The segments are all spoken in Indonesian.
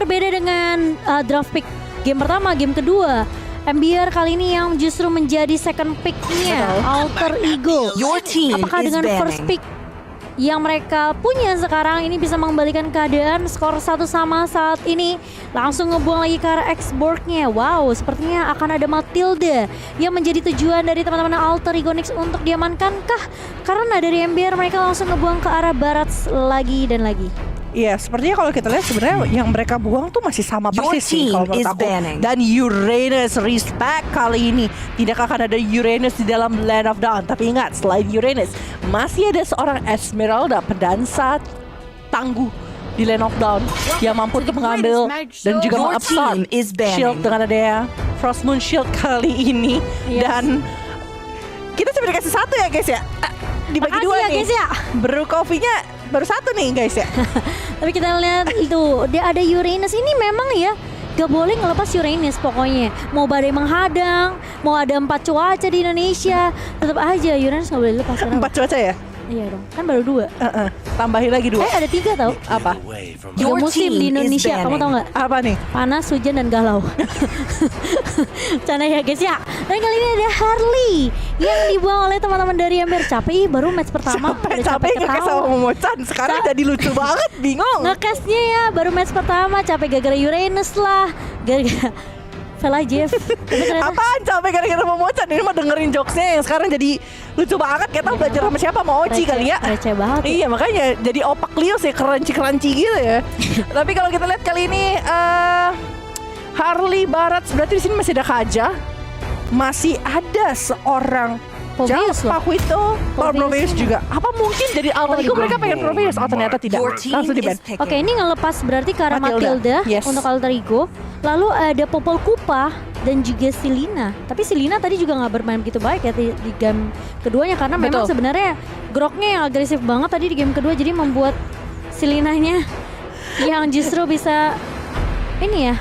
berbeda dengan draft pick game pertama, game kedua. MBR kali ini yang justru menjadi second pick-nya Alter Ego. Apakah dengan first pick yang mereka punya sekarang ini bisa mengembalikan keadaan skor 1-1 saat ini? Langsung ngebuang lagi ke arah X-Borg-nya. Wow, sepertinya akan ada Matilda yang menjadi tujuan dari teman-teman Alter Ego Next untuk diamankankah? Karena dari MBR mereka langsung ngebuang ke arah barat lagi dan lagi. Iya, sepertinya kalau kita lihat sebenarnya yang mereka buang tuh masih sama persis sih kalau menurut aku. Dan Uranus, respect kali ini tidak akan ada Uranus di dalam Land of Dawn. Tapi ingat, selain Uranus masih ada seorang Esmeralda, pedansa tangguh di Land of Dawn yang mampu untuk mengambil dan juga mengabsorb shield dengan adanya Frost Moon Shield kali ini. Dan kita cuma dikasih satu ya guys ya. Dibagi dua nih guys ya. Brew coffee-nya baru satu nih guys ya. Tapi kita lihat itu dia ada Uranus ini memang ya gak boleh ngelepas Uranus pokoknya. Mau badai menghadang, mau ada 4 cuaca di Indonesia, tetap aja Uranus gak boleh lepas. 4 cuaca ya? Iya dong, kan baru 2. Tambahin lagi 2. Ada 3 tau. Apa? 3 musim di Indonesia, kamu tau gak? Apa nih? Panas, hujan, dan galau. Canda ya guys ya. Dan kali ini ada Harley yang dibuang oleh teman-teman dari MBR. Capek baru match pertama. Capek ngekes sama Momochan. Sekarang jadi lucu banget, bingung. Ngekesnya ya baru match pertama. Capek gara-gara Uranus lah, gara-gara Vela Jeff. Apaan capek gara-gara Momochan? Ini mah dengerin jokesnya yang sekarang jadi lucu banget. Kita belajar sama siapa? Sama Oci kali ya. Receh banget. Iya makanya jadi opak lius ya, keranci-keranci gitu ya. Tapi kalau kita lihat kali ini Harley Barat, berarti di sini masih ada Kaja, masih ada seorang Proveus loh. Pakuito, Proveus juga. Apa mungkin dari Alter Ego mereka pengen Proveus? Oh ternyata tidak. Langsung di ban. Oke, ini ngelepas berarti ke arah Matilda untuk Alter Ego. Lalu ada Popol Kupa dan juga Silina. Tapi Silina tadi juga nggak bermain begitu baik ya di game keduanya karena memang sebenarnya Groknya yang agresif banget tadi di game kedua, jadi membuat Silinanya yang justru bisa ini ya.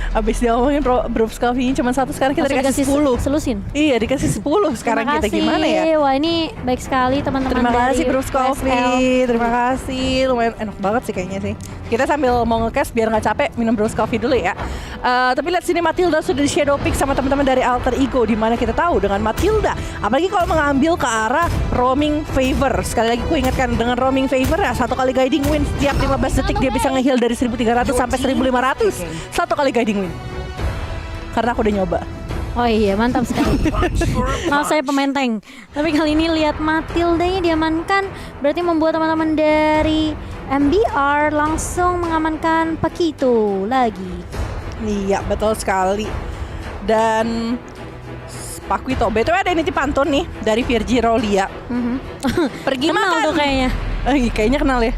Abis dia ngomongin Brooks Coffee cuma 1, sekarang kita dikasih 10. Selusin. Iya dikasih 10 sekarang kita gimana ya? Wah ini baik sekali teman-teman. Terima kasih Brooks Coffee. WSL. Terima kasih. Lumayan enak banget sih kayaknya sih. Kita sambil mau nge-cast biar nggak capek minum Brooks Coffee dulu ya. Tapi lihat sini Matilda sudah di shadow pick sama teman-teman dari Alter Ego, di mana kita tahu dengan Matilda apalagi kalau mengambil ke arah roaming favor. Sekali lagi ku ingatkan dengan roaming favor ya 1 kali guiding win setiap 15 detik dia bisa nge-heal dari 1300 sampai 1500. 1 kali guiding win. Karena aku udah nyoba. Oh iya mantap sekali. Maaf saya pemain tank. Tapi kali ini lihat Matildanya diamankan, berarti membuat teman-teman dari MBR langsung mengamankan Paquito lagi. Iya betul sekali. Dan Paquito, BTW ada nitip pantun nih dari Virgi Rolia. Pergi kenal makan tuh kayaknya. Kayaknya kenal ya.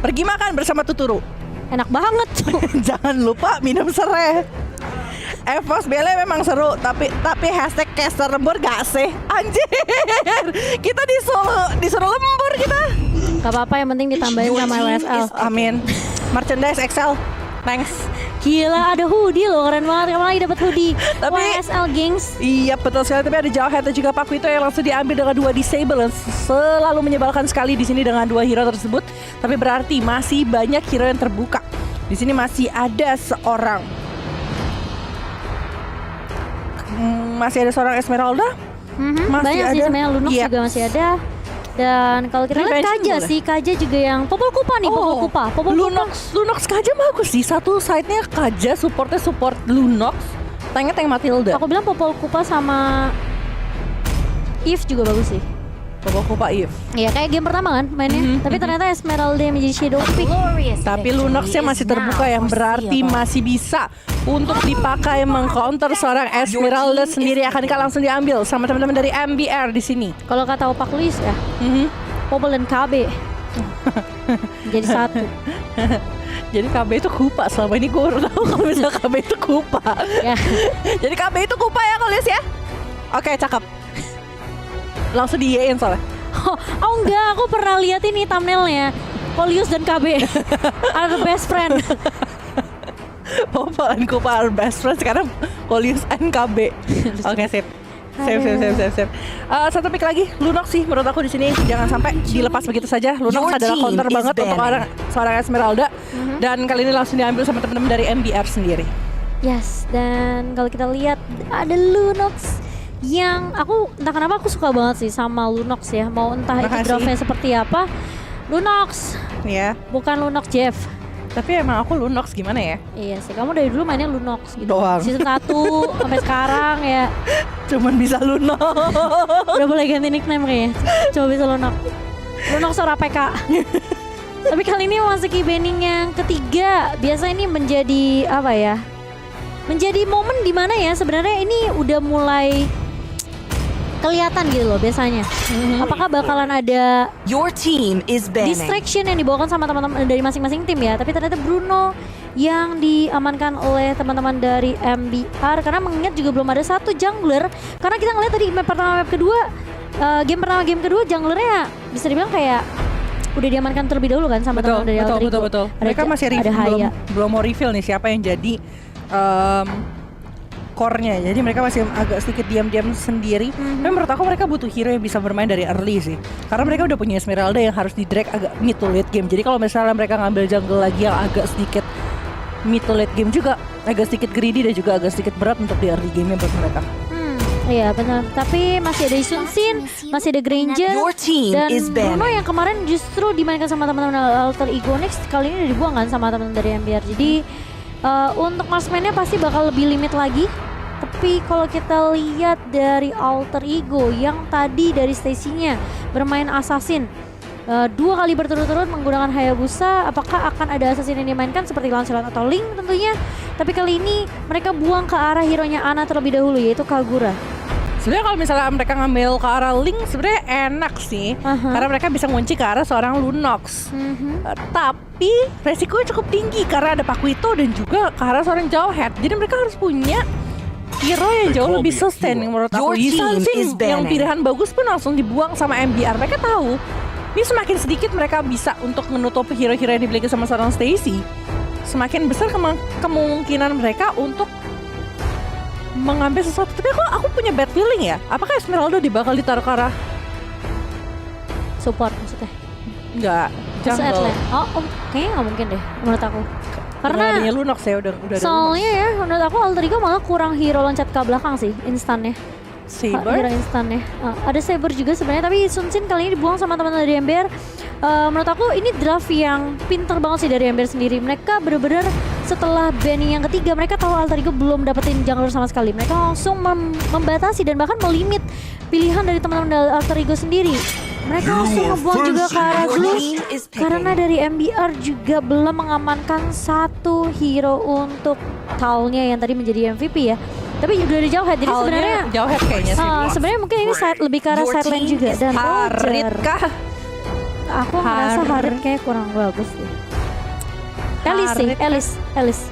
Pergi makan bersama Tuturu. Enak banget tuh. Jangan lupa minum serai. Evos Bele memang seru, tapi hashtag caster lembur gak sih? Anjir, kita disuruh lembur kita. Gak apa-apa, yang penting ditambahin sama WSL. Amin. Merchandise XL, thanks. Gila ada hoodie loh, keren banget. Kamu lagi dapat hoodie tapi, WSL gengs. Iya betul sekali, tapi ada Jawhead dan juga Paquito yang langsung diambil dengan 2 disable. Selalu menyebalkan sekali di sini dengan 2 hero tersebut. Tapi berarti masih banyak hero yang terbuka. Di sini masih ada seorang Esmeralda. Masih banyak ada. Sih sebenarnya Lunox juga masih ada. Dan kalau kita lihat Kaja sih, Kaja juga yang Popol Kupa nih, Popol Kupa. Lunox Kaja bagus sih. Satu side-nya Kaja, supportnya support Lunox, tanknya tank Matilda. Aku bilang Popol Kupa sama Eve juga bagus sih. Popol Kupa Eve. Iya kayak game pertama kan mainnya. Tapi ternyata Esmeralda yang menjadi shadow pick. Tapi Lunoxnya masih terbuka, yang berarti masih bisa untuk dipakai mengcounter seorang Esmeralda sendiri. Akankah langsung diambil sama teman-teman dari MBR di sini? Kalau kata Opak Luis ya, Popol dan KB jadi satu. Jadi KB itu Kupa. Selama ini gue baru tahu kalau misalnya KB itu Kupa. Jadi KB itu Kupa ya kalau lihat ya. Oke cakep. Langsung di-in soalnya. Oh enggak, aku pernah lihat ini thumbnailnya. Polius dan KB are the best friend. Popol dan Kupa are best friends. Sekarang Polius and KB. Oke sip. Save. Satu pick lagi, Lunox sih menurut aku di sini jangan sampai dilepas begitu saja. Lunox adalah counter banget untuk seorang Esmeralda dan kali ini langsung diambil sama teman-teman dari MBR sendiri. Yes, dan kalau kita lihat ada Lunox yang aku entah kenapa aku suka banget sih sama Lunox ya. Mau entah itu draftnya seperti apa, Lunox. Iya. Bukan Lunox Jeff. Tapi emang aku Lunox gimana ya? Iya sih, kamu dari dulu mainnya Lunox gitu. Doang. Season 1 sampai sekarang ya. Cuman bisa Lunox. Udah boleh ganti nickname kayaknya. Coba bisa Lunox. Lunox ora PK. Tapi kali ini memasuki banning yang ketiga. Biasa ini menjadi apa ya? Menjadi momen dimana ya sebenarnya ini udah mulai kelihatan gitu loh biasanya. Apakah bakalan ada distraction yang dibawakan sama teman-teman dari masing-masing tim ya? Tapi ternyata Bruno yang diamankan oleh teman-teman dari MBR karena mengingat juga belum ada satu jungler. Karena kita ngeliat tadi map pertama map kedua, game kedua junglernya bisa dibilang kayak udah diamankan terlebih dahulu kan sama teman-teman dari Alter Ego. Betul. Mereka masih belum mau reveal nih siapa yang jadi core-nya, jadi mereka masih agak sedikit diam-diam sendiri. Tapi menurut aku mereka butuh hero yang bisa bermain dari early sih, karena mereka udah punya Esmeralda yang harus di-drag agak mid to late game. Jadi kalau misalnya mereka ngambil jungle lagi yang agak sedikit mid to late game juga agak sedikit greedy dan juga agak sedikit berat untuk di early game buat mereka. Iya benar, tapi masih ada Sun Sin, masih ada Granger, dan Bruno yang kemarin justru dimainkan sama teman-teman Alter Ego Next kali ini udah dibuang kan sama teman dari MBR. Jadi untuk marksman-nya pasti bakal lebih limit lagi. Tapi kalau kita lihat dari Alter Ego yang tadi dari stasinya bermain Assassin 2 kali berturut-turut menggunakan Hayabusa, apakah akan ada Assassin yang dimainkan seperti Lancelot atau Link tentunya. Tapi kali ini mereka buang ke arah hero-nya Ana terlebih dahulu, yaitu Kagura. Sebenarnya kalau misalnya mereka ngambil ke arah Link sebenarnya enak sih, karena mereka bisa ngunci ke arah seorang Lunox. Tapi resikonya cukup tinggi karena ada Pakuito dan juga ke arah seorang Jawhead. Jadi mereka harus punya hero yang jauh lebih sustain menurut aku. Yisan sih yang pilihan bagus pun langsung dibuang sama MBR. Mereka tahu ini semakin sedikit mereka bisa untuk menutup hero-hero yang dimiliki sama seorang Stacy, semakin besar kemungkinan mereka untuk mengambil sesuatu. Tapi aku punya bad feeling ya. Apakah Esmeralda bakal ditaruh ke arah support maksudnya? Enggak, jungle. Kayaknya nggak mungkin deh menurut aku. Karena adanya Lunox ya udah soalnya ya menurut aku Alter Ego malah kurang hero loncat ke belakang sih instannya. Saber? Hero instannya ada Saber juga sebenarnya, tapi Sun Sin kali ini dibuang sama teman-teman dari MBR. Menurut aku ini draft yang pinter banget sih dari MBR sendiri. Mereka benar-benar setelah banning yang ketiga mereka tahu Alter Ego belum dapetin jungler sama sekali. Mereka langsung membatasi dan bahkan melimit pilihan dari teman-teman dari Alter Ego sendiri. Mereka langsung ngebuang juga ke arah Blue karena dari MBR juga belum mengamankan satu hero untuk Taulnya yang tadi menjadi MVP ya. Tapi juga ada Jawhead, jadi sebenarnya Jawhead kayaknya sih. Sebenarnya mungkin ini lebih ke arah side lane juga. Dan Harit kah? Aku merasa Harit kayak kurang bagus deh. Elis.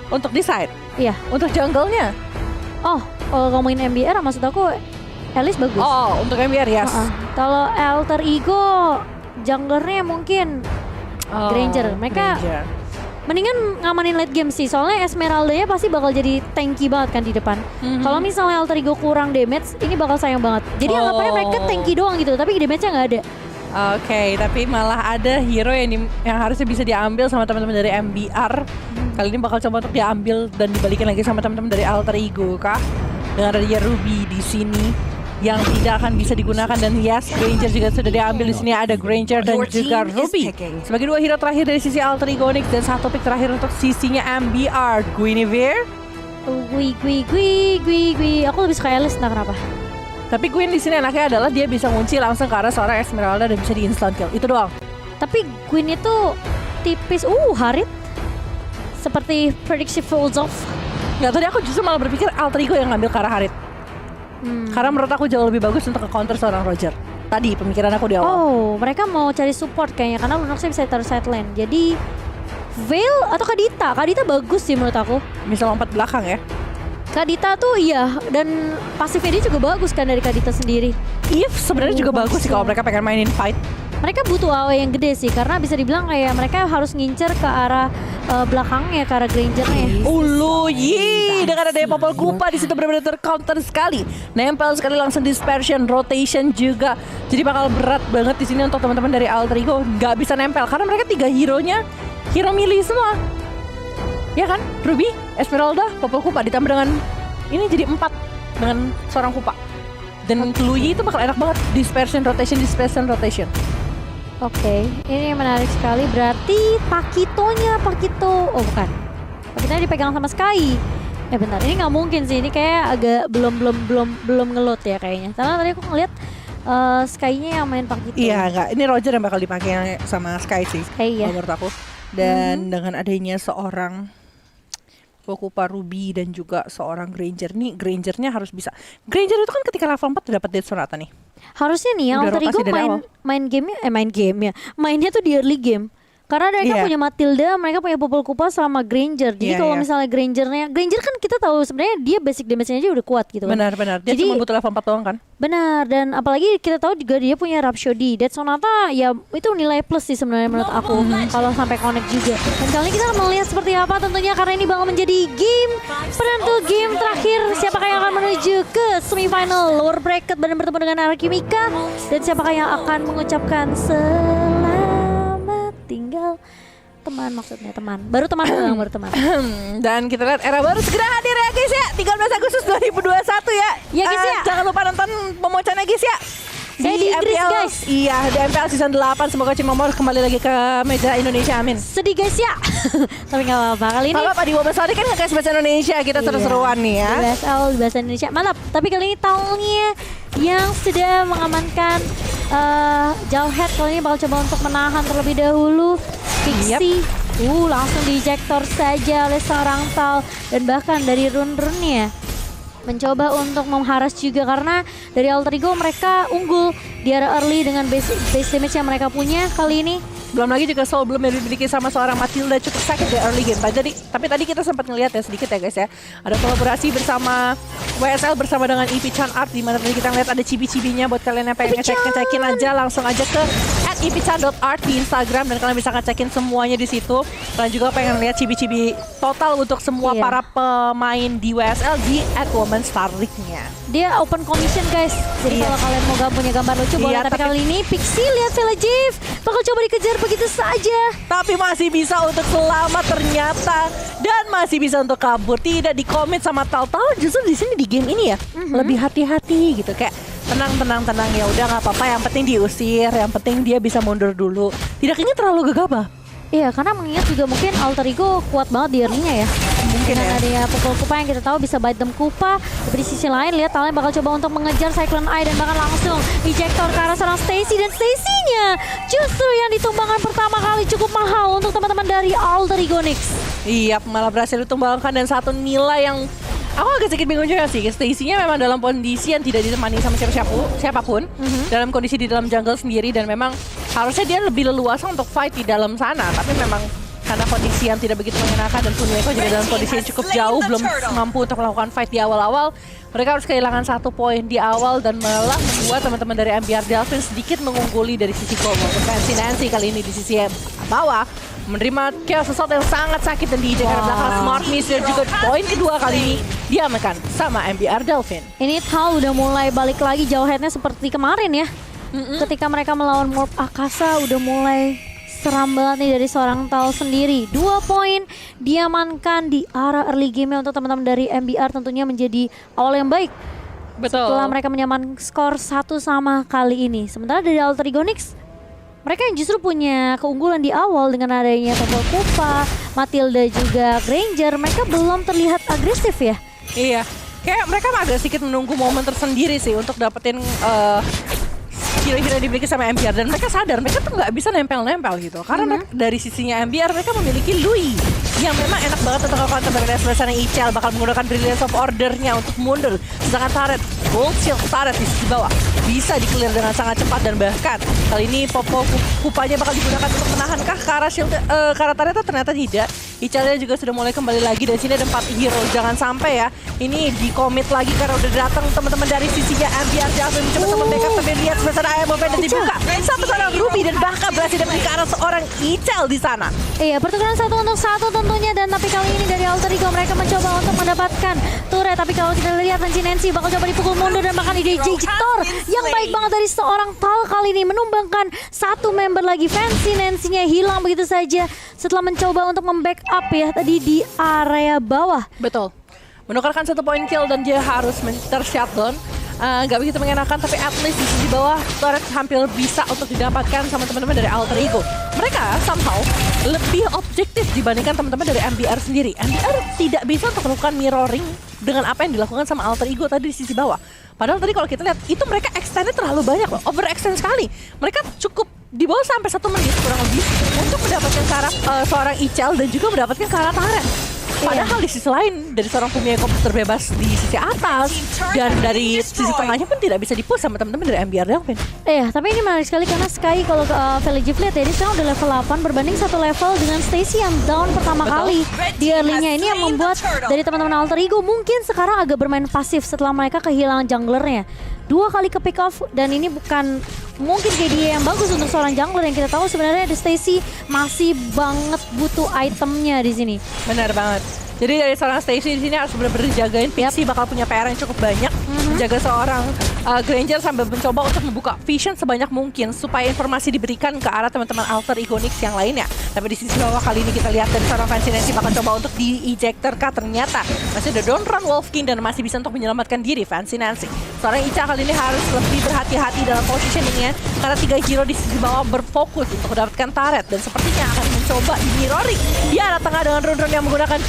Untuk di side? Iya. Untuk jungle-nya? Oh, kalau ngomongin MBR maksud aku Elis bagus. Oh, untuk MBR yes. Kalau Alter Ego junglernya mungkin Granger. Mereka mendingan ngamanin late game sih, soalnya Esmeralda-nya pasti bakal jadi tanky banget kan di depan. Kalau misalnya Alter Ego kurang damage, ini bakal sayang banget. Jadi anggapannya mereka tanky doang gitu, tapi damage-nya nggak ada. Oke, tapi malah ada hero yang harusnya bisa diambil sama teman-teman dari MBR. Kali ini bakal coba untuk diambil dan dibalikin lagi sama teman-teman dari Alter Ego kah? Dengan adanya Ruby di sini yang tidak akan bisa digunakan, dan yes, Granger juga sudah diambil. Di sini ada Granger dan juga Ruby sebagai 2 hero terakhir dari sisi Alter Ego Onyx, dan 1 pick terakhir untuk sisinya MBR. Guinevere. Aku lebih suka Elis, entah kenapa. Tapi Gwen di sini enaknya adalah dia bisa ngunci langsung ke arah seorang Esmeralda dan bisa di instant kill. Itu doang. Tapi Gwen itu tipis. Harit seperti prediksi Fulzov. Nggak, tadi aku justru malah berpikir Alter Ego yang ngambil ke arah Harit. Karena menurut aku jauh lebih bagus untuk ke-counter seorang Roger. Tadi pemikiran aku di awal. Mereka mau cari support kayaknya, karena Lunoxnya bisa taruh side lane. Jadi Veil atau Kadita bagus sih menurut aku. Bisa lompat belakang ya. Kadita tuh iya, dan pasifnya dia juga bagus kan dari Kadita sendiri. Eve sebenarnya juga bagus sih kalau mereka pengen mainin fight. mereka butuh AoE yang gede sih, karena bisa dibilang kayak mereka harus ngincer ke arah belakangnya, ke arah Grangernya. Dengan adanya Popol Kupa di situ benar-benar tercounter sekali. Nempel sekali langsung dispersion, rotation juga. Jadi bakal berat banget di sini untuk teman-teman dari Alter Ego. Nggak bisa nempel karena mereka 3 hero-nya hero melee semua. Ya kan? Ruby, Esmeralda, Popol Kupa ditambah dengan ini jadi 4 dengan seorang Kupa. Dan Luyi itu bakal enak banget, dispersion, rotation. Oke, ini menarik sekali. Berarti Pakito. Oh bukan, Pakitonya dipegang sama Sky. Bentar, ini nggak mungkin sih. Ini kayak agak belum ngeload ya kayaknya. Karena tadi aku ngeliat Sky-nya yang main Pakito. Iya, enggak. Ini Roger yang bakal dipakai sama Sky sih. Iya. Menurut aku. Dan dengan adanya seorang Kupa, Ruby dan juga seorang Granger nih, Grangernya harus bisa. Granger itu kan ketika level 4 udah dapat Death Sonata nih. Harusnya nih yang Alter Ego mainnya tuh di early game. Karena mereka punya Matilda, mereka punya Popol Kupa sama Granger. Jadi kalau misalnya Granger kan kita tahu sebenarnya dia basic damage-nya aja udah kuat gitu kan. Benar. Dia cuma butuh level 4 doang kan? Benar, dan apalagi kita tahu juga dia punya Rhapsody. Death Sonata ya itu nilai plus sih sebenarnya menurut aku kalau sampai connect juga. Dan kali ini kita akan melihat seperti apa tentunya, karena ini bakal menjadi game penentu game terakhir. Siapakah yang akan menuju ke semifinal lower bracket dan bertemu dengan Alchemica, dan siapakah yang akan mengucapkan selamat tinggal baru teman. Dan kita lihat era baru segera hadir ya guys ya, 13 Agustus 2021 ya. Ya guys ya. Jangan lupa nonton pemocaannya guys ya. Saya di Inggris guys. Iya, di MPL season 8. Semoga Cimomor kembali lagi ke meja Indonesia, amin. Sedih guys ya. Tapi gak apa-apa, kali ini Pak di Wabasari kan nge-guys bahasa Indonesia. Kita seru-seruan nih ya. Bahasa Indonesia, mantap. Tapi kali ini Talnya yang sudah mengamankan Jauhead kali ini bakal coba untuk menahan terlebih dahulu Pixie. Langsung di-ejector saja oleh seorang Tal. Dan bahkan dari run-runnya mencoba untuk mengharas juga, karena dari Alter Ego mereka unggul di area early dengan base damage yang mereka punya kali ini. Belum lagi juga Soul belum dimiliki sama seorang Matilda, cukup sakit di early game. Tapi tadi kita sempat ngelihat ya sedikit ya guys ya. Ada kolaborasi bersama WSL bersama dengan EP Chan Art, di mana tadi kita ngeliat ada cibi-cibinya buat kalian yang pengen ngecekin aja, langsung aja ke @epchan.art di Instagram dan kalian bisa ngecekin semuanya di situ. Kalian juga pengen lihat cibi-cibi total untuk semua para pemain di WSL di @womanstarleague-nya. Dia open commission guys. Jadi kalau kalian mau punya gambar lucu boleh, tapi kali ini Pixie lihat Velajiv bakal coba dikejar begitu saja. Tapi masih bisa untuk selamat ternyata, dan masih bisa untuk kabur, tidak dikomit sama Tal. Justru di sini di game ini ya lebih hati-hati gitu, kayak tenang ya udah nggak apa-apa, yang penting diusir, yang penting dia bisa mundur dulu. Tidak kayaknya terlalu gegabah. Iya, karena mengingat juga mungkin Alter Ego kuat banget di early-nya ya. Mungkin ada Popol Kupa yang kita tahu bisa bite them Kupa. Tapi di sisi lain lihat Talent bakal coba untuk mengejar Cyclone Eye dan bahkan langsung ejector ke arah seorang Stacy, dan Stacy-nya justru yang ditumbangkan pertama kali cukup mahal untuk teman-teman dari Alter Ego Nyx. Iya, malah berhasil ditumbangkan, dan satu nilai yang aku agak sedikit bingung juga sih. Stacy-nya memang dalam kondisi yang tidak ditemani sama siapapun, dalam kondisi di dalam jungle sendiri, dan memang harusnya dia lebih leluasa untuk fight di dalam sana. Tapi memang karena kondisi yang tidak begitu menyenangkan dan Puneko juga dalam kondisi yang cukup jauh, belum mampu untuk melakukan fight di awal-awal. Mereka harus kehilangan 1 poin di awal dan malah membuat teman-teman dari MBR Delfin sedikit mengungguli dari sisi gol. Maupun Nancy kali ini di sisi bawah menerima chaos assault yang sangat sakit dan diinjek ke belakang smart miss, dan juga poin kedua kali ini diamankan sama MBR Delfin. Ini Tal udah mulai balik lagi Jauheadnya seperti kemarin ya. Ketika mereka melawan Morph Akasa udah mulai seram banget nih dari seorang Tal sendiri. 2 poin diamankan di arah early game untuk teman-teman dari MBR, tentunya menjadi awal yang baik. Betul. Setelah mereka menyamakan skor 1 sama kali ini. Sementara dari Alter Ego Nyx, mereka yang justru punya keunggulan di awal dengan adanya Popol Kupa, Matilda juga Granger, mereka belum terlihat agresif ya. Iya, kayak mereka agak sedikit menunggu momen tersendiri sih untuk dapetin hero-hero yang dimiliki sama MBR, dan mereka sadar mereka tuh nggak bisa nempel-nempel gitu, karena mereka, dari sisinya MBR mereka memiliki Lui yang memang enak banget untuk melakukan counter bersama Ichel, bakal menggunakan Brilliance of Order-nya untuk mundur, sedangkan turret Gold Shield turret di sisi bawah bisa di-clear dengan sangat cepat, dan bahkan kali ini Popol Kupanya bakal digunakan untuk menahan kah ke arah shield, ke arah turret, ternyata tidak. Ichalnya juga sudah mulai kembali lagi. Dan sini ada 4 hero. Jangan sampai ya ini di commit lagi karena udah datang teman-teman dari sisinya MBR Jasmine mencoba untuk membackup, tapi lihat sebelah sana Ayamo dan dibuka satu seorang Ruby dan bahkan berhasil diberi ke arah seorang Ichal di sana. Iya, pertukaran 1 untuk 1 tentunya, dan tapi kali ini dari Alter Ego mereka mencoba untuk mendapatkan turret, tapi kalau kita lihat Nancy bakal coba dipukul mundur dan bahkan ide Jektor yang baik banget dari seorang Tal kali ini menumbangkan satu member lagi. Nancy-nya hilang begitu saja setelah mencoba untuk membackup ya tadi di area bawah. Betul. Menukarkan 1 poin kill dan dia harus ter-shutdown. Gak begitu mengenakan, tapi at least di sisi bawah turret hampir bisa untuk didapatkan sama teman-teman dari Alter Ego. Mereka somehow lebih objektif dibandingkan teman-teman dari MBR sendiri. MBR tidak bisa untuk melakukan mirroring dengan apa yang dilakukan sama Alter Ego tadi di sisi bawah. Padahal tadi kalau kita lihat itu mereka extendnya terlalu banyak loh, overextend sekali. Mereka cukup di bawah sampai 1 menit kurang lebih untuk mendapatkan cara seorang Ichal dan juga mendapatkan cara turret. Padahal di sisi lain dari seorang Fumieko terbebas di sisi atas dan dari sisi tengahnya pun tidak bisa dipush sama teman-teman dari MBR Delvin. Iya, tapi ini menarik sekali karena Sky kalau Village Fleet ya, dia sekarang udah level 8 berbanding 1 level dengan Stacy yang down pertama kali di early-nya. Ini yang membuat dari teman-teman Alter Ego mungkin sekarang agak bermain pasif setelah mereka kehilangan junglernya. 2 kali ke pick off dan ini bukan mungkin KDA yang bagus untuk seorang jungler yang kita tahu sebenarnya ada Stacy masih banget butuh itemnya di sini. Benar banget. Jadi dari seorang Stacy di sini harus benar-benar jagain Pixie, bakal punya PR yang cukup banyak, menjaga seorang Granger sambil mencoba untuk membuka vision sebanyak mungkin supaya informasi diberikan ke arah teman-teman Alter Ego Nyx yang lainnya. Tapi di sisi bawah kali ini kita lihat dari seorang Nancy bakal coba untuk di-ejector kah, ternyata masih ada Don't Run Wolf King dan masih bisa untuk menyelamatkan diri Nancy. Seorang Icha kali ini harus lebih berhati-hati dalam positioningnya karena 3 hero di sisi bawah berfokus untuk mendapatkan turret dan sepertinya akan mencoba di mirroring di arah tengah dengan run-run yang menggunakan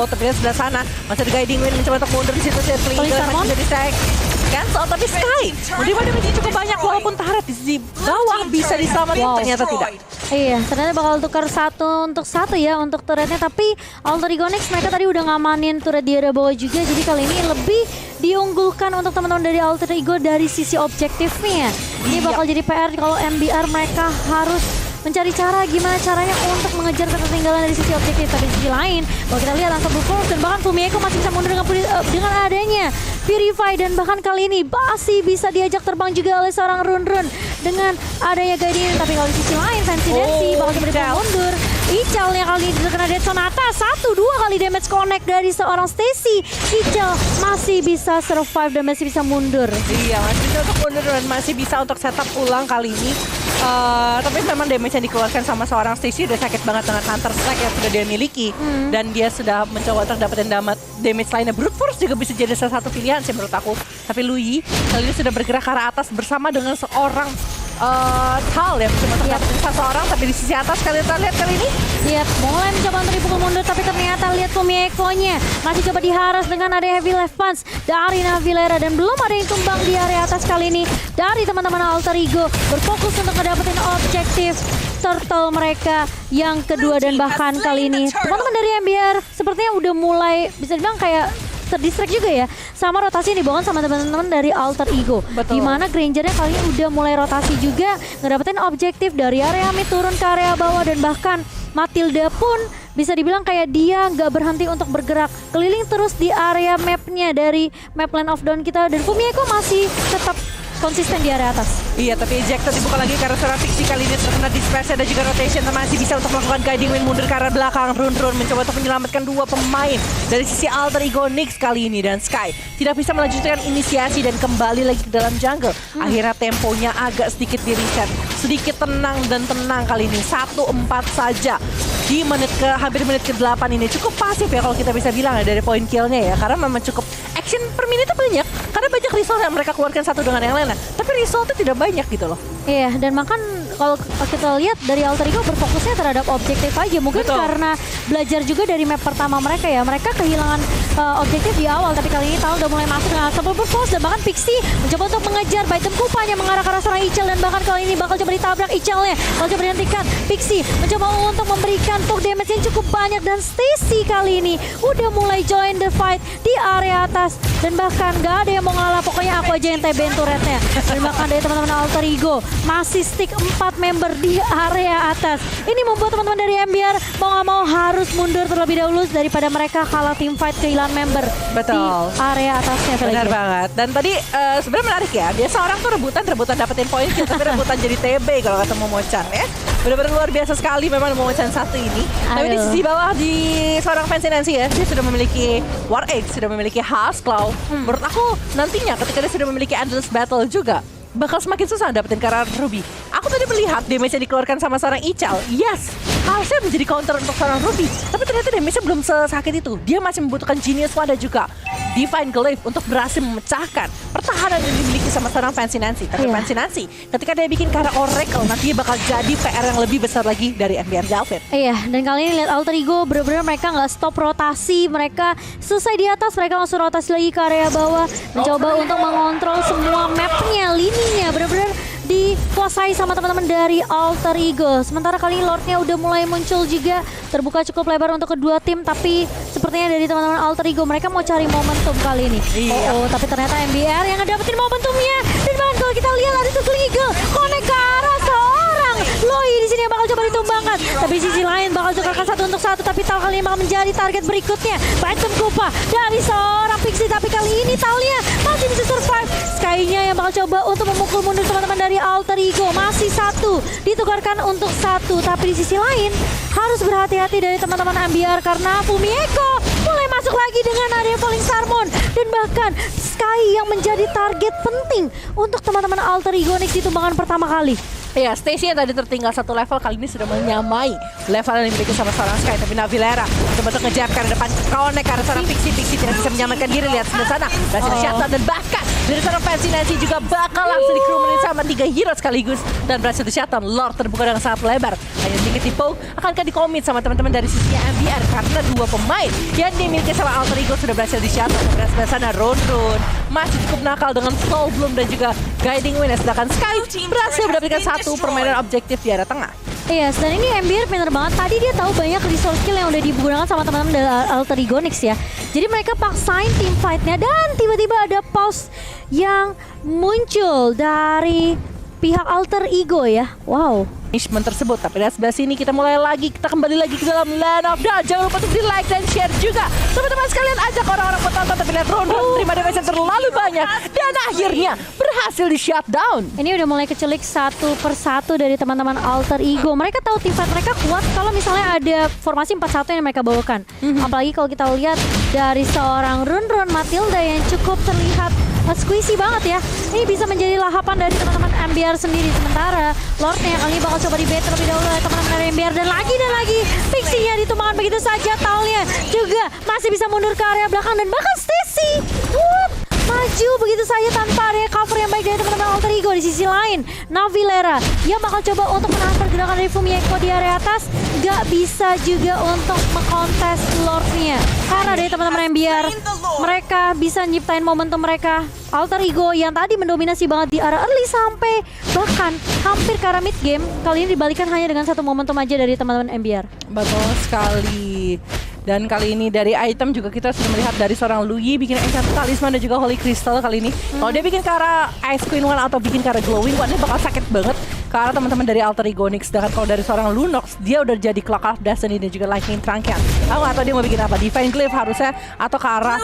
tapi lihat sebelah sana masih ada Guiding Wind mencoba untuk mundur di situ. Masih jadi stack cancel, tapi Sky menerima damage cukup banyak walaupun turret di sisi bawah bisa diselamatkan, ternyata tidak. Iya, ternyata bakal tukar 1 untuk 1 ya untuk turretnya, tapi Alter Ego Nyx mereka tadi udah ngamanin turret di area bawah juga, jadi kali ini lebih diunggulkan untuk teman-teman dari Alter Ego dari sisi objektifnya. Ini bakal jadi PR kalau MBR mereka harus mencari cara gimana caranya untuk mengejar ketertinggalan dari sisi objektif. Tapi di sisi lain, kalau kita lihat langsung berfokus dan bahkan Fumieko masih bisa mundur dengan adanya Purify dan bahkan kali ini masih bisa diajak terbang juga oleh seorang Run dengan adanya Guiding. Tapi kalau di sisi lain, Nancy bakal coba mundur. Ichal yang kali ini terkena Dead Sonata, 1-2 kali damage connect dari seorang Stacy. Ichal masih bisa survive dan masih bisa mundur. Iya, masih bisa untuk mundur dan masih bisa untuk setup ulang kali ini. Tapi memang damage yang dikeluarkan sama seorang Stacy udah sakit banget dengan Hunter Strike yang sudah dia miliki. Dan dia sudah mencoba untuk dapetin damage lainnya. Brute Force juga bisa jadi salah satu pilihan sih menurut aku. Tapi Lui kali ini sudah bergerak ke arah atas bersama dengan seorang Tal ya, cuma terdapat satu orang, tapi di sisi atas kalian lihat kali ini. Lihat, mulai mencoba untuk dipukul mundur, tapi ternyata lihat Fumieko-nya masih coba diharas dengan ada heavy left punch dari Navilera dan belum ada yang tumbang di area atas kali ini dari teman-teman Alter Ego berfokus untuk mendapatkan objektif turtle mereka yang kedua. Dan bahkan kali ini teman-teman dari MBR sepertinya udah mulai bisa dibilang kayak terdistract juga ya sama rotasi yang dibawakan sama teman-teman dari Alter Ego. Dimana Grangernya kali ini udah mulai rotasi juga, ngedapetin objektif dari area mid turun ke area bawah, dan bahkan Matilda pun bisa dibilang kayak dia nggak berhenti untuk bergerak keliling terus di area mapnya dari map Land of Dawn kita, dan Fumieko masih tetap konsisten di area atas. Iya, tapi ejector dibuka lagi karena seorang Pixie kali ini terkena disperse dan juga rotation, dan masih bisa untuk melakukan Guiding Wind mundur ke arah belakang. Run mencoba untuk menyelamatkan 2 pemain dari sisi Alter Ego Nyx kali ini, dan Sky tidak bisa melanjutkan inisiasi dan kembali lagi ke dalam jungle. Akhirnya temponya agak sedikit di reset, sedikit tenang kali ini. 1-4 saja di hampir menit ke-8 ini. Cukup pasif ya kalau kita bisa bilang ya dari point kill-nya ya, karena memang cukup action per menitnya banyak karena banyak resource yang mereka keluarkan satu dengan yang lain. Tapi result itu tidak banyak gitu loh. Iya, dan makan kalau kita lihat dari Alter Ego berfokusnya terhadap objektif aja. Mungkin karena belajar juga dari map pertama mereka ya. Mereka kehilangan objektif di awal, tapi kali ini Tal udah mulai masuk dengan Assemble Purpose, dan bahkan Pixie mencoba untuk mengejar Baitem Kupanya mengarah ke arah seorang Ichal, dan bahkan kali ini bakal coba ditabrak Ichalnya. Bakal coba dihentikan. Pixie mencoba untuk memberikan poke damage yang cukup banyak, dan Stacy kali ini udah mulai join the fight di area atas, dan bahkan gak ada yang mau ngalah. Pokoknya aku aja yang TB-in turretnya. Dan bahkan dari teman-teman Alter Ego masih stick 4 4 member di area atas. Ini membuat teman-teman dari MBR mau nggak mau harus mundur terlebih dahulu daripada mereka kalah team fight kehilangan member di area atasnya. Benar banget. Dan tadi sebenarnya menarik ya. Biasa orang tuh rebutan dapetin poin, tapi rebutan jadi TB kalau kata Momochan ya. Benar-benar luar biasa sekali memang Momochan satu ini. Tapi di sisi bawah di seorang Fancy Nancy ya, dia sudah memiliki War Egg, sudah memiliki House Claw. Menurut aku nantinya ketika dia sudah memiliki Endless Battle juga, bakal semakin susah dapetin karakter Ruby. Aku tadi melihat damage yang dikeluarkan sama seorang Ichal. Yes, harusnya menjadi counter untuk seorang Ruby. Tapi ternyata damage-nya belum sesakit itu. Dia masih membutuhkan Genius Wand dan juga Divine Glaive untuk berhasil memecahkan pertahanan yang dimiliki sama seorang Fancy Nancy. Tapi Fancy Nancy, ketika dia bikin karakter Oracle, nanti bakal jadi PR yang lebih besar lagi dari MBR Galvin. Iya, dan kali ini lihat Alter Ego benar-benar mereka nggak stop rotasi. Mereka selesai di atas, mereka langsung rotasi lagi ke area bawah. Mencoba untuk mengontrol semua mapnya, lininya. Benar-benar dikuasai sama teman-teman dari Alter Ego. Sementara kali ini Lordnya udah mulai muncul juga, terbuka cukup lebar untuk kedua tim, tapi sepertinya dari teman-teman Alter Ego mereka mau cari momentum kali ini. Tapi ternyata MBR yang ngedapetin momentumnya. Dan bahkan kalau kita lihat ada Tuggling Eagle connect ke arah seorang Loi di sini yang bakal coba ditumbangkan. Tapi di sisi lain bakal coba 1 untuk 1, tapi Tal kali ini bakal menjadi target berikutnya. Phantom Kupa dari seorang Pixie, tapi kali ini Talia masih bisa survive. Sky-nya yang bakal coba untuk memukul mundur teman-teman dari Alter Ego. Masih 1 ditukarkan untuk 1, tapi di sisi lain harus berhati-hati dari teman-teman MBR karena Fumieko mulai masuk lagi dengan adanya Falling Star Moon. Dan bahkan Sky yang menjadi target penting untuk teman-teman Alter Ego Onyx ditumbangkan pertama kali. Ya, Stacy yang tadi tertinggal 1 level kali ini sudah menyamai level yang dimiliki sama seorang Sky. Tapi Navilera betul-betul ngejab ke depan connect karena seorang Pixie tidak bisa menyamakan diri. Lihat sebelah sana, berhasil di-shutdown dan bahkan dari seorang Fancy Nancy juga bakal langsung dikerumenin sama 3 hero sekaligus dan berhasil di-shutdown. Lord terbuka dengan sangat lebar. Hanya sedikit tipu, akankah dikomit sama teman-teman dari sisi MBR karena 2 pemain yang dimiliki sama Alter Ego sudah berhasil di-shutdown. Dan sebelah sana Ron masih cukup nakal dengan Soul Bloom dan juga Guiding Wind. Sedangkan Sky berhasil mendapatkan 1 permainan objektif di area tengah. Iya, dan ini MBR bener banget. Tadi dia tahu banyak resource skill yang udah digunakan sama teman-teman dari Alter Ego Onyx ya. Jadi mereka paksain team fight-nya dan tiba-tiba ada pause yang muncul dari pihak Alter Ego ya. Wow. Punishment tersebut, tapi dari sebelah sini kita mulai lagi, kita kembali lagi ke dalam Land of Dawn. Jangan lupa untuk di like dan share juga. Teman-teman sekalian, ajak orang-orang penonton, tapi lihat Ron terima damage yang terlalu banyak dan akhirnya berhasil di shutdown. Ini udah mulai kecelik 1 persatu dari teman-teman Alter Ego. Mereka tahu tim fight mereka kuat kalau misalnya ada formasi 4-1 yang mereka bawakan. Apalagi kalau kita lihat dari seorang Ron Matilda yang cukup terlihat squishy banget ya. Ini bisa menjadi lahapan dari teman-teman MBR sendiri. Sementara Lordnya yang kali ini bakal coba di-bait terlebih dahulu oleh teman-teman dari MBR. Dan lagi Pixie-nya ditumbangkan begitu saja. Talia juga masih bisa mundur ke area belakang. Dan bahkan Stacy maju begitu saja tanpa area cover yang baik dari teman-teman Alter Ego. Di sisi lain Navilera yang bakal coba untuk menahan pergerakan dari Fumieko di area atas. Gak bisa juga untuk mengkontes Lordnya karena dari teman-teman MBR mereka bisa nyiptain momentum mereka. Alter Ego yang tadi mendominasi banget di area early sampai bahkan hampir ke arah mid game, kali ini dibalikan hanya dengan 1 momentum aja dari teman-teman MBR. Betul sekali. Dan kali ini dari item juga kita sudah melihat dari seorang Luyi bikin Enchanted Talisman dan juga Holy Crystal kali ini. Kalau dia bikin ke arah Ice Queen One atau bikin ke arah Glowing One, dia bakal sakit banget ke arah teman-teman dari Alter Ego Onyx. Sedangkan kalau dari seorang Lunox, dia udah jadi Clock of Destiny dan juga Lightning Truncheon. Aku nggak tahu dia mau bikin apa, Divine Glaive harusnya atau ke arah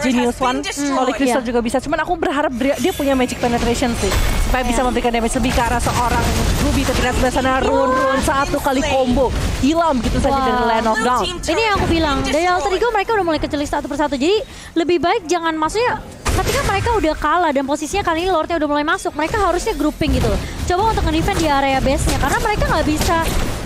Genius One, Holy Crystal juga bisa. Cuman aku berharap dia punya Magic Penetration sih, supaya bisa memberikan damage lebih ke arah seorang Ruby. Tapi lihat sebelah sana Rune 1 kali combo hilang begitu saja dari Land of Dawn. Ini yang aku bilang, dari Alter Ego mereka udah mulai kecelik 1 persatu. Jadi lebih baik jangan, maksudnya ketika mereka udah kalah dan posisinya kali ini Lordnya udah mulai masuk, mereka harusnya grouping gitu. Coba untuk nge-defend di area base-nya karena mereka nggak bisa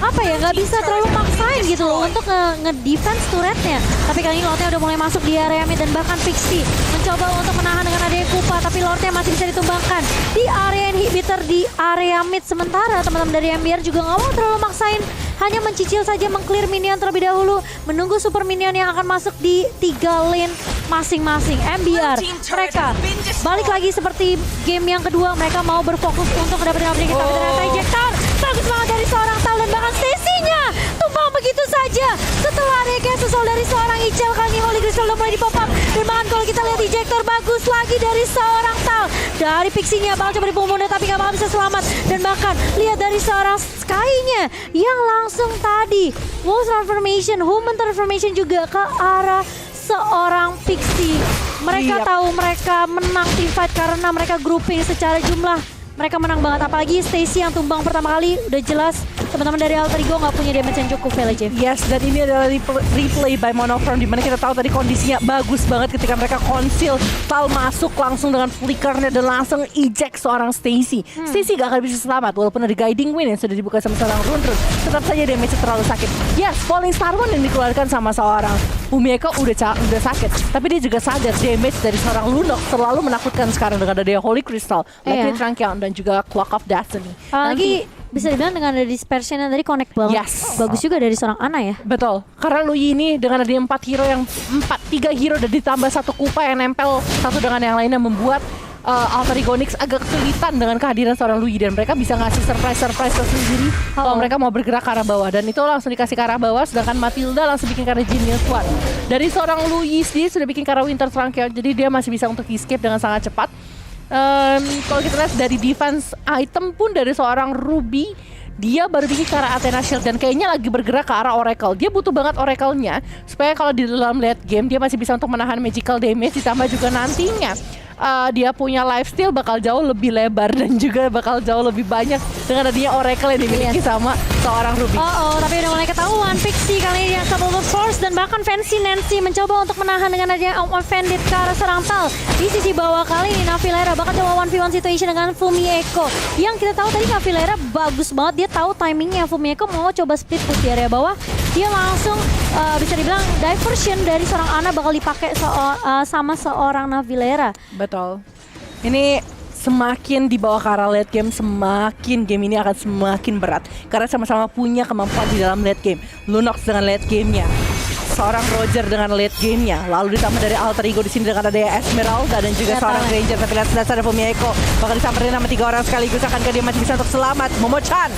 nggak bisa terlalu maksain gitu loh untuk nge-defense turretnya. Tapi kali ini Lordnya udah mulai masuk di area mid dan bahkan Pixie mencoba untuk menahan dengan adanya Kupa, tapi Lordnya masih bisa ditumbangkan di area inhibitor di area mid. Sementara teman-teman dari MBR juga nggak mau terlalu maksain, hanya mencicil saja meng-clear minion terlebih dahulu, menunggu super minion yang akan masuk di 3 lane masing-masing. MBR mereka balik lagi seperti game yang kedua, mereka mau berfokus untuk mendapatkan upgrade, tapi ternyata ejector bagus banget dari seorang Tal dan bahkan Stacy-nya tumbang begitu saja setelah ada cancel dari seorang Ichal. Kali ini Holy Crystal udah mulai di pop up dan bahkan kalau kita lihat ejector Ejector bagus lagi dari seorang Tal. Dari Pixie-nya bakal coba dibunuh tapi gak bakal bisa selamat. Dan bahkan lihat dari seorang Sky-nya yang langsung tadi Wolf Transformation, Human Transformation juga ke arah seorang Pixie. Mereka tahu mereka menang teamfight karena mereka grouping secara jumlah. Mereka menang banget, apalagi Stacy yang tumbang pertama kali. Udah jelas teman-teman dari Alter Ego nggak punya damage yang cukup, VLJ. Yes, dan ini adalah replay by Monoframe, dimana kita tahu tadi kondisinya bagus banget ketika mereka conceal. Tal masuk langsung dengan flickernya dan langsung eject seorang Stacy. Stacy gak akan bisa selamat walaupun ada guiding wind yang sudah dibuka sama seorang Run. Tetap saja damage terlalu sakit. Yes, Falling Star Moon yang dikeluarkan sama seorang Fumieko udah sakit, tapi dia juga sadar damage dari seorang Lunok terlalu menakutkan sekarang dengan ada Holy Crystal, Liquid Tranquil dan juga Clock of Destiny. Apalagi bisa dibilang dengan ada dispersion yang tadi connect banget. Yes. Bagus juga dari seorang Ana ya. Betul, karena Lui ini dengan ada 4 hero yang 3 hero dan ditambah satu Kupa yang nempel satu dengan yang lainnya membuat Alter Ego Nyx agak kesulitan dengan kehadiran seorang Lui, dan mereka bisa ngasih surprise ke sendiri kalau mereka mau bergerak ke arah bawah, dan itu langsung dikasih ke arah bawah, sedangkan Matilda langsung bikin ke arah Genius One. Dari seorang Lui dia sudah bikin ke arah Winter Tranquil, jadi dia masih bisa untuk escape dengan sangat cepat. Kalau kita lihat dari defense item pun dari seorang Ruby, dia baru bikin ke arah Athena Shield dan kayaknya lagi bergerak ke arah Oracle. Dia butuh banget Oracle-nya supaya kalau di dalam late game dia masih bisa untuk menahan magical damage, ditambah juga nantinya dia punya lifesteal bakal jauh lebih lebar dan juga bakal jauh lebih banyak dengan adanya Oracle yang dimiliki sama seorang Ruby. Tapi udah mulai ketahuan Pixie kali ini yang Unstoppable Force, dan bahkan Fancy Nancy mencoba untuk menahan dengan adanya Offended ke arah serang Tal. Di sisi bawah kali ini Navilera bakal coba 1v1 situation dengan Fumieko. Yang kita tahu tadi Navilera bagus banget, dia tahu timingnya. Fumieko mau coba split push di area bawah, dia langsung bisa dibilang diversion dari seorang Ana bakal dipakai sama seorang Navilera. Betul. Ini semakin dibawa ke arah late game, semakin game ini akan semakin berat karena sama-sama punya kemampuan di dalam late game. Lunox dengan late game-nya, seorang Roger dengan late game-nya, lalu ditambah dari Alter Ego di sini dengan ada Esmeralda dan juga seorang Ranger. Tapi lihat sudah ada Fumieko bakal disamperin sama 3 orang sekaligus. Akankah dia masih bisa untuk selamat? Momo-chan.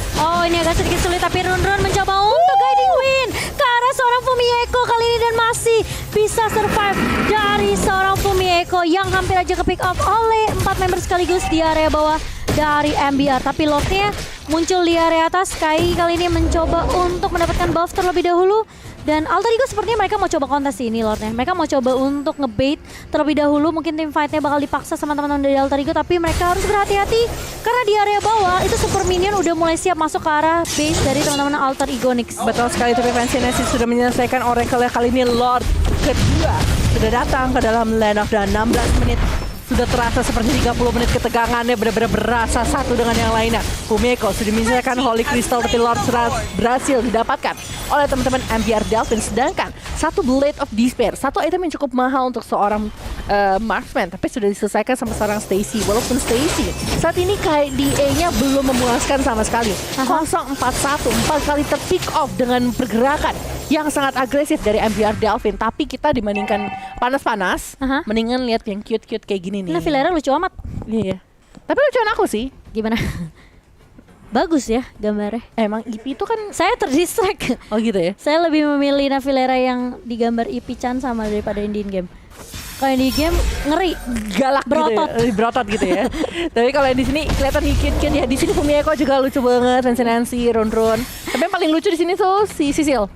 Ini agak sedikit sulit, tapi Run mencoba untuk guiding win ke arah seorang Fumieko kali ini dan masih bisa survive dari seorang Fumieko yang hampir aja ke pick up oleh 4 member sekaligus di area bawah dari MBR. Tapi Lordnya muncul di area atas. Sky kali ini mencoba untuk mendapatkan buff terlebih dahulu. Dan Alter Ego sepertinya mereka mau coba kontes ini Lordnya. Mereka mau coba untuk ngebait terlebih dahulu. Mungkin tim fightnya bakal dipaksa sama teman-teman dari Alter Ego, tapi mereka harus berhati-hati karena di area bawah itu Super Minion udah mulai siap masuk ke arah base dari teman-teman Alter Ego Nyx. Betul sekali, tapi Fancy Nancy sudah menyelesaikan Oracle kali ini. Lord kedua sudah datang ke dalam Land of the 16 menit. Sudah terasa seperti 30 menit ketegangannya benar-benar berasa satu dengan yang lainnya. Fumieko sudah menyelesaikan Holy Crystal, tapi Lord berhasil didapatkan oleh teman-teman MBR Delfin. Sedangkan satu Blade of Despair, satu item yang cukup mahal untuk seorang marksman, tapi sudah diselesaikan sama seorang Stacy. Walaupun Stacy saat ini KDA-nya belum memuaskan sama sekali. 0-4-1, 4 kali ter-pick off dengan pergerakan yang sangat agresif dari MBR Delfin. Tapi kita dibandingkan panas-panas, mendingan lihat yang cute-cute kayak gini nih. Navilera lucu amat. Iya. Tapi lucuan aku sih. Gimana? Bagus ya gambarnya. Emang IP itu kan saya terdistract. Oh gitu ya? Saya lebih memilih Navilera yang digambar IP Chan sama daripada in game. Kalau di game ngeri, galak berotot, gitu ya? Berotot gitu ya. Tapi kalau di sini kelihatan dikit-dikit ya. Di sini Fumieko juga lucu banget, Nancy, Run. Tapi yang paling lucu di sini tuh si Sisil.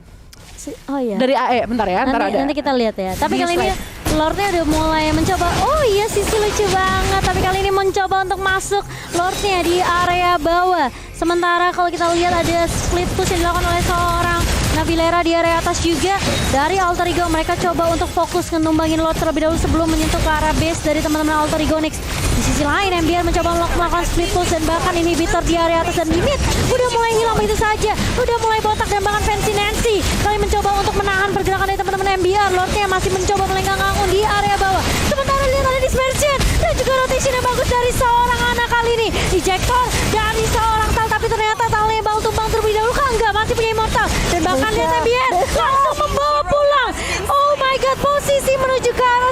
Oh iya. Dari AE, bentar ya, nanti kita lihat ya. Tapi kali ini Lordnya udah mulai mencoba. Oh iya, Sisi lucu banget. Tapi kali ini mencoba untuk masuk Lordnya di area bawah. Sementara kalau kita lihat ada split push yang dilakukan oleh seorang Navilera di area atas juga. Dari Alter Ego mereka coba untuk fokus ngenumbangin Lord terlebih dahulu sebelum menyentuh ke arah base dari teman-teman Alter Ego Nyx. Di sisi lain MBR mencoba melakukan split push dan bahkan inhibitor di area atas dan limit udah mulai hilang begitu saja. Udah mulai botak dan bahkan Fancy Nancy kali mencoba untuk menahan pergerakan dari teman-teman MBR. Lordnya masih mencoba melenggang-langgung di area bawah. Sementara lihat ada dispersion dan juga rotation yang bagus dari seorang anak kali ini. Ejector dari seorang Tal, tapi ternyata Talnya bakal tumbang terlebih dahulu. Enggak, masih punya Immortal. Dan bahkan lihat MBR langsung membawa pulang. Oh my god, posisi menuju ke arah